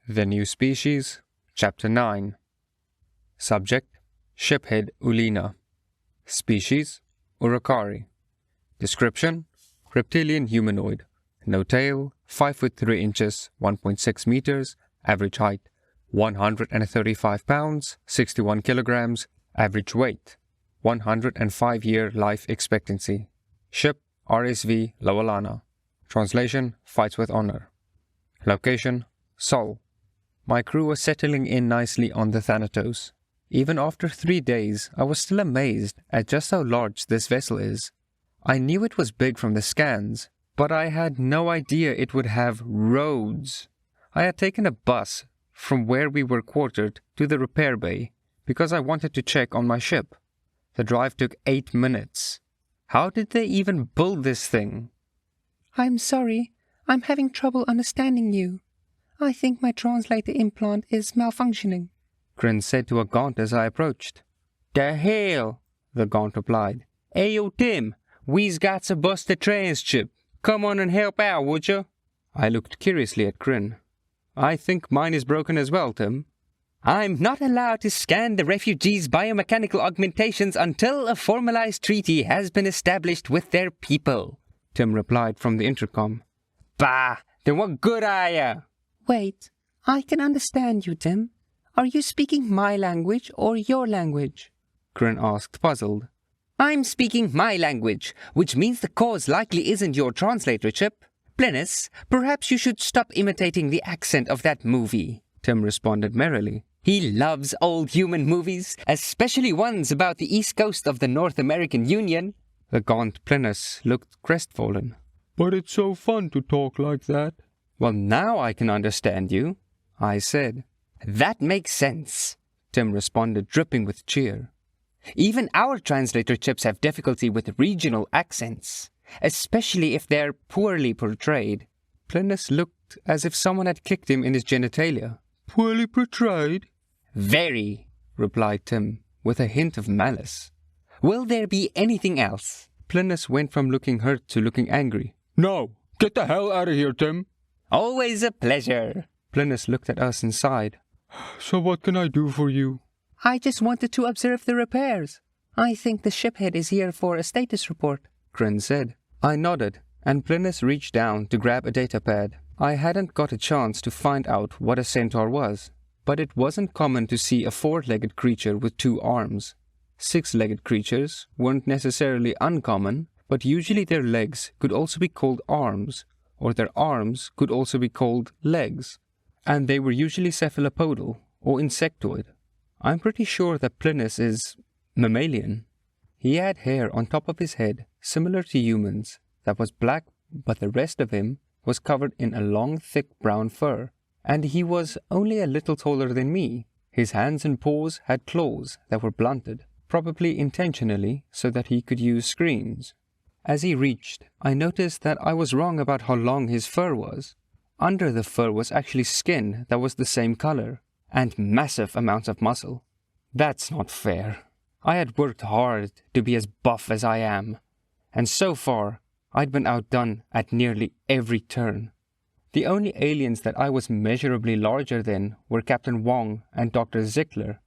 The New Species, Chapter 9. Subject, Shiphead Ulina. Species, Urucari. Description, reptilian humanoid. No tail, 5 foot 3 inches, 1.6 meters, average height, 135 pounds, 61 kilograms, average weight, 105-year life expectancy. Ship, RSV Lawalana. Translation, Fights with Honor. Location, Sol. My crew was settling in nicely on the Thanatos. Even after 3 days, I was still amazed at just how large this vessel is. I knew it was big from the scans, but I had no idea it would have roads. I had taken a bus from where we were quartered to the repair bay because I wanted to check on my ship. The drive took 8 minutes. How did they even build this thing? I'm sorry, I'm having trouble understanding you. I think my translator implant is malfunctioning, Grin said to a Gaunt as I approached. The hell, the Gaunt replied. Ayo Tim, we's got a busted transchip. Come on and help out, would you? I looked curiously at Grin. I think mine is broken as well, Tim. I'm not allowed to scan the refugees' biomechanical augmentations until a formalized treaty has been established with their people, Tim replied from the intercom. Bah, then what good are ya? Wait, I can understand you, Tim. Are you speaking my language or your language? Grin asked, puzzled. I'm speaking my language, which means the cause likely isn't your translator chip. Plenus, perhaps you should stop imitating the accent of that movie, Tim responded merrily. He loves old human movies, especially ones about the east coast of the North American Union. The Gaunt Plenus looked crestfallen. But it's so fun to talk like that. Well, now I can understand you, I said. That makes sense, Tim responded, dripping with cheer. Even our translator chips have difficulty with regional accents, especially if they're poorly portrayed. Plenus looked as if someone had kicked him in his genitalia. Poorly portrayed? Very, replied Tim, with a hint of malice. Will there be anything else? Plenus went from looking hurt to looking angry. No, get the hell out of here, Tim. Always a pleasure. Plenus looked at us and sighed. So what can I do for you? I just wanted to observe the repairs. I think the shiphead is here for a status report, Grin said. I nodded, and Plenus reached down to grab a datapad. I hadn't got a chance to find out what a centaur was, but it wasn't common to see a 4-legged creature with 2 arms. 6-legged creatures weren't necessarily uncommon, but usually their legs could also be called arms, or their arms could also be called legs, and they were usually cephalopodal or insectoid. I'm pretty sure that Plenus is mammalian. He had hair on top of his head, similar to humans, that was black, but the rest of him was covered in a long, thick brown fur, and he was only a little taller than me. His hands and paws had claws that were blunted, probably intentionally so that he could use screams. As he reached, I noticed that I was wrong about how long his fur was. Under the fur was actually skin that was the same color, and massive amounts of muscle. That's not fair. I had worked hard to be as buff as I am, and so far, I'd been outdone at nearly every turn. The only aliens that I was measurably larger than were Captain Wong and Dr. Zickler,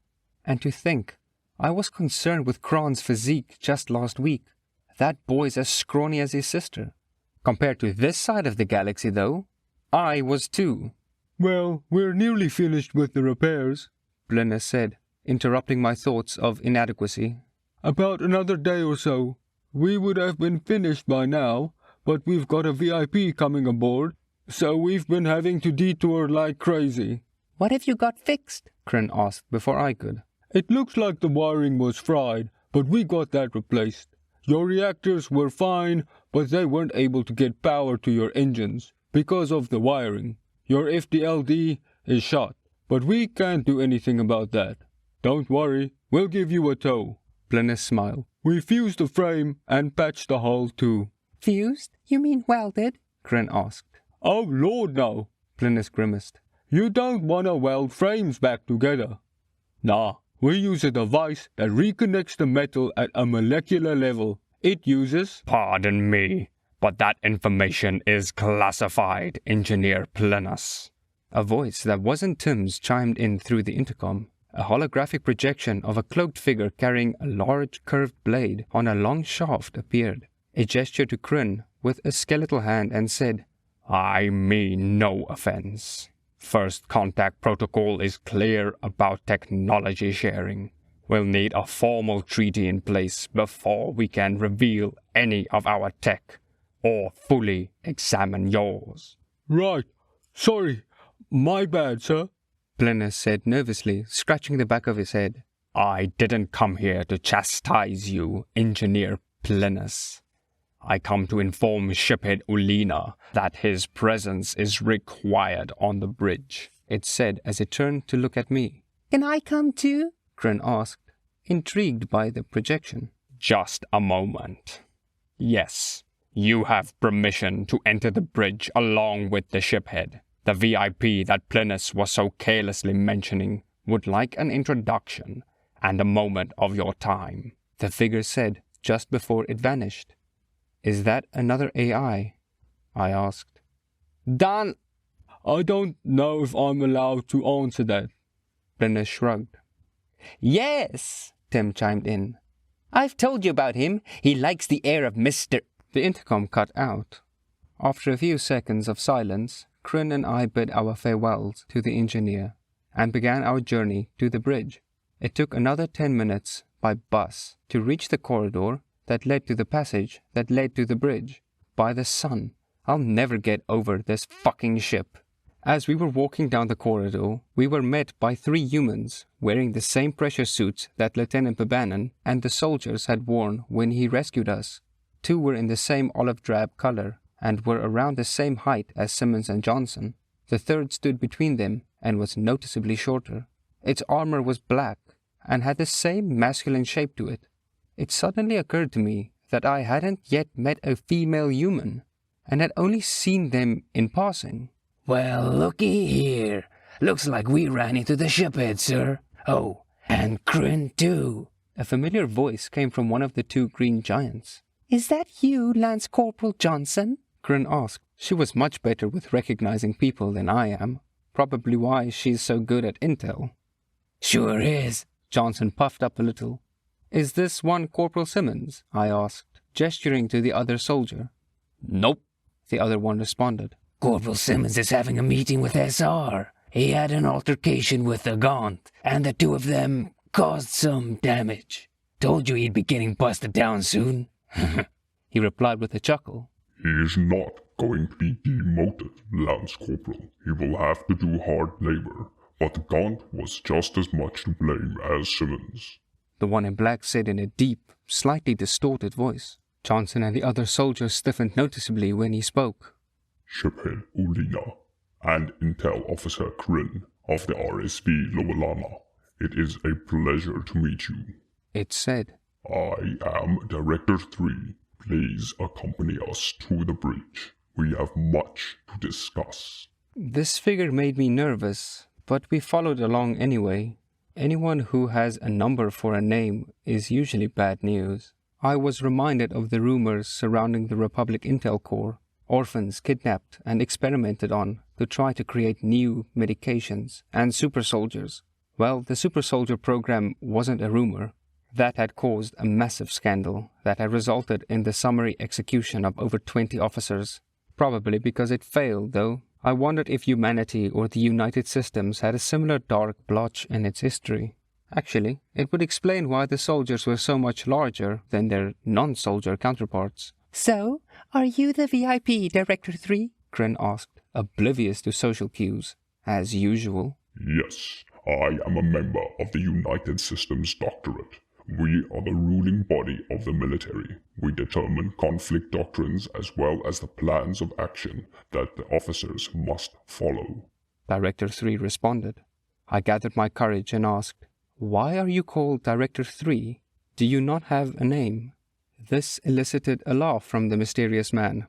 and to think, I was concerned with Kron's physique just last week. That boy's as scrawny as his sister. Compared to this side of the galaxy, though, I was too. Well, we're nearly finished with the repairs, Plenus said, interrupting my thoughts of inadequacy. About another day or so. We would have been finished by now, but we've got a VIP coming aboard, so we've been having to detour like crazy. What have you got fixed? Grin asked before I could. It looks like the wiring was fried, but we got that replaced. Your reactors were fine, but they weren't able to get power to your engines because of the wiring. Your FDLD is shot, but we can't do anything about that. Don't worry, we'll give you a tow. Plenus smiled. We fused the frame and patched the hull too. Fused? You mean welded? Grin asked. Oh Lord, no, Plenus grimaced. You don't want to weld frames back together. Nah. We use a device that reconnects the metal at a molecular level. It uses... Pardon me, but that information is classified, Engineer Plenus. A voice that wasn't Tim's chimed in through the intercom. A holographic projection of a cloaked figure carrying a large curved blade on a long shaft appeared. It gestured to Kryn with a skeletal hand and said, "I mean no offense. First Contact Protocol is clear about technology sharing. We'll need a formal treaty in place before we can reveal any of our tech or fully examine yours." Right. Sorry. My bad, sir. Plinus said nervously, scratching the back of his head. "I didn't come here to chastise you, Engineer Plinus. I come to inform Shiphead Ulina that his presence is required on the bridge," it said as it turned to look at me. Can I come too? Kryn asked, intrigued by the projection. "Just a moment. Yes, you have permission to enter the bridge along with the shiphead. The VIP that Plinus was so carelessly mentioning would like an introduction and a moment of your time," the figure said just before it vanished. "Is that another AI?" I asked. "Done." I don't know if I'm allowed to answer that. Plinus shrugged. "Yes," Tim chimed in. "I've told you about him. He likes the air of Mr. The intercom cut out. After a few seconds of silence, Kryn and I bid our farewells to the engineer and began our journey to the bridge. It took another 10 minutes by bus to reach the corridor that led to the passage that led to the bridge. By the sun, I'll never get over this fucking ship. As we were walking down the corridor, we were met by 3 humans wearing the same pressure suits that Lieutenant Bebanon and the soldiers had worn when he rescued us. 2 were in the same olive drab color and were around the same height as Simmons and Johnson. The third stood between them and was noticeably shorter. Its armor was black and had the same masculine shape to it. It suddenly occurred to me that I hadn't yet met a female human and had only seen them in passing. "Well, looky here. Looks like we ran into the shiphead, sir. Oh, and Kryn too." A familiar voice came from one of the 2 green giants. Is that you, Lance Corporal Johnson? Kryn asked. She was much better with recognizing people than I am. Probably why she's so good at intel. "Sure is." Johnson puffed up a little. "Is this one Corporal Simmons?" I asked, gesturing to the other soldier. "Nope," the other one responded. "Corporal Simmons is having a meeting with SR. He had an altercation with the Gaunt, and the 2 of them caused some damage. Told you he'd be getting busted down soon." He replied with a chuckle. "He is not going to be demoted, Lance Corporal. He will have to do hard labor, but the Gaunt was just as much to blame as Simmons." The one in black said in a deep, slightly distorted voice. Johnson and the other soldiers stiffened noticeably when he spoke. "Shiphead Ulina and Intel Officer Kryn of the RSB Lovelana, it is a pleasure to meet you. It said. I am Director 3. Please accompany us to the bridge. We have much to discuss." This figure made me nervous, but we followed along anyway. Anyone who has a number for a name is usually bad news. I was reminded of the rumors surrounding the Republic Intel Corps, orphans kidnapped and experimented on to try to create new medications and super soldiers. Well, the super soldier program wasn't a rumor. That had caused a massive scandal that had resulted in the summary execution of over 20 officers. Probably because it failed, though. I wondered if humanity or the United Systems had a similar dark blotch in its history. Actually, it would explain why the soldiers were so much larger than their non-soldier counterparts. "So, are you the VIP, Director 3? Kryn asked, oblivious to social cues, as usual. "Yes, I am a member of the United Systems Doctorate. We are the ruling body of the military. We determine conflict doctrines as well as the plans of action that the officers must follow." Director 3 responded. I gathered my courage and asked, "Why are you called Director 3? Do you not have a name?" This elicited a laugh from the mysterious man.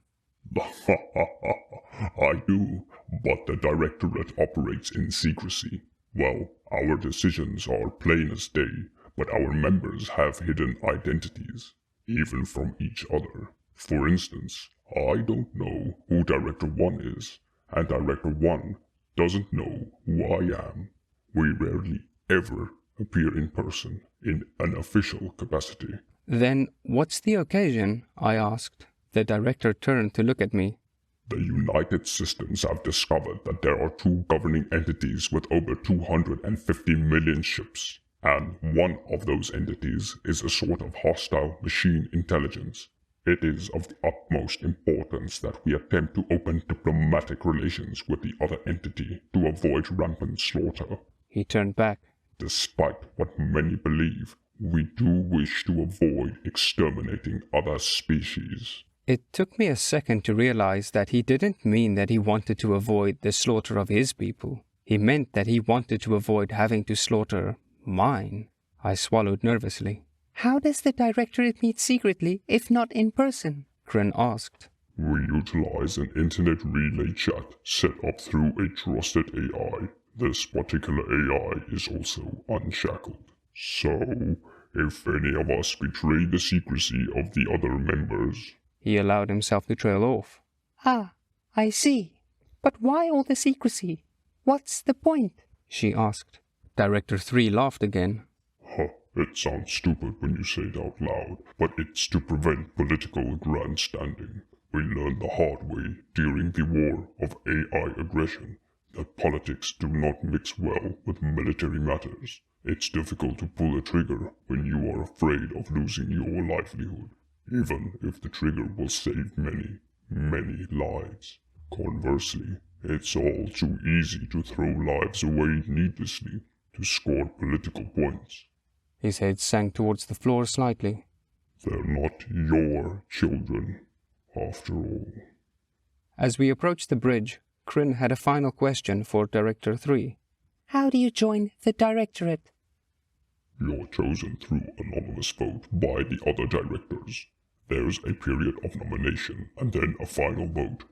"I do, but the Directorate operates in secrecy. Well, our decisions are plain as day, but our members have hidden identities, even from each other. For instance, I don't know who Director 1 is, and Director 1 doesn't know who I am. We rarely ever appear in person in an official capacity. Then what's the occasion? I asked. The director turned to look at me. The United Systems have discovered that there are two governing entities with over 250 million ships, and one of those entities is a sort of hostile machine intelligence. It is of the utmost importance that we attempt to open diplomatic relations with the other entity to avoid rampant slaughter. He turned back. Despite what many believe, we do wish to avoid exterminating other species. It took me a second to realize that he didn't mean that he wanted to avoid the slaughter of his people. He meant that he wanted to avoid having to slaughter mine. I swallowed nervously. How does the Directorate meet secretly, if not in person? Kryn asked. We utilize an internet relay chat set up through a trusted AI. This particular AI is also unshackled. So, if any of us betray the secrecy of the other members... He allowed himself to trail off. Ah, I see. But why all the secrecy? What's the point? She asked. Director 3 laughed again. It sounds stupid when you say it out loud, but it's to prevent political grandstanding. We learned the hard way during the war of AI aggression that politics do not mix well with military matters. It's difficult to pull a trigger when you are afraid of losing your livelihood, even if the trigger will save many, many lives. Conversely, it's all too easy to throw lives away needlessly to score political points. His head sank towards the floor slightly. They're not your children, after all. As we approached the bridge, Kryn had a final question for Director 3. How do you join the Directorate? You're chosen through anonymous vote by the other directors. There's a period of nomination and then a final vote.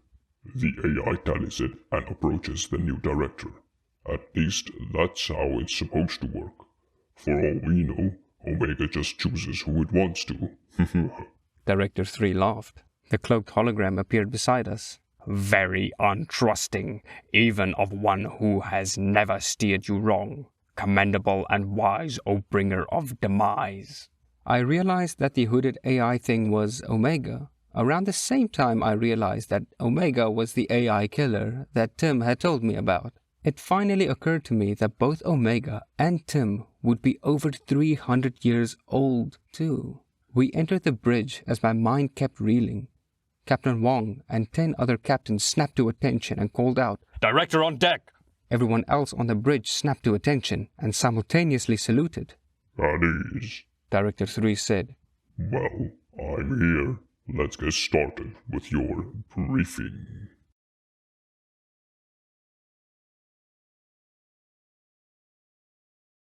The AI tallies it and approaches the new director. At least that's how it's supposed to work. For all we know, Omega just chooses who it wants to. Director 3 laughed. The cloaked hologram appeared beside us. Very untrusting, even of one who has never steered you wrong. Commendable and wise, O bringer of demise. I realized that the hooded AI thing was Omega. Around the same time I realized that Omega was the AI killer that Tim had told me about. It finally occurred to me that both Omega and Tim would be over 300 years old, too. We entered the bridge as my mind kept reeling. Captain Wong and 10 other captains snapped to attention and called out, "Director on deck!" Everyone else on the bridge snapped to attention and simultaneously saluted. At ease. Director 3 said, Well, I'm here. Let's get started with your briefing.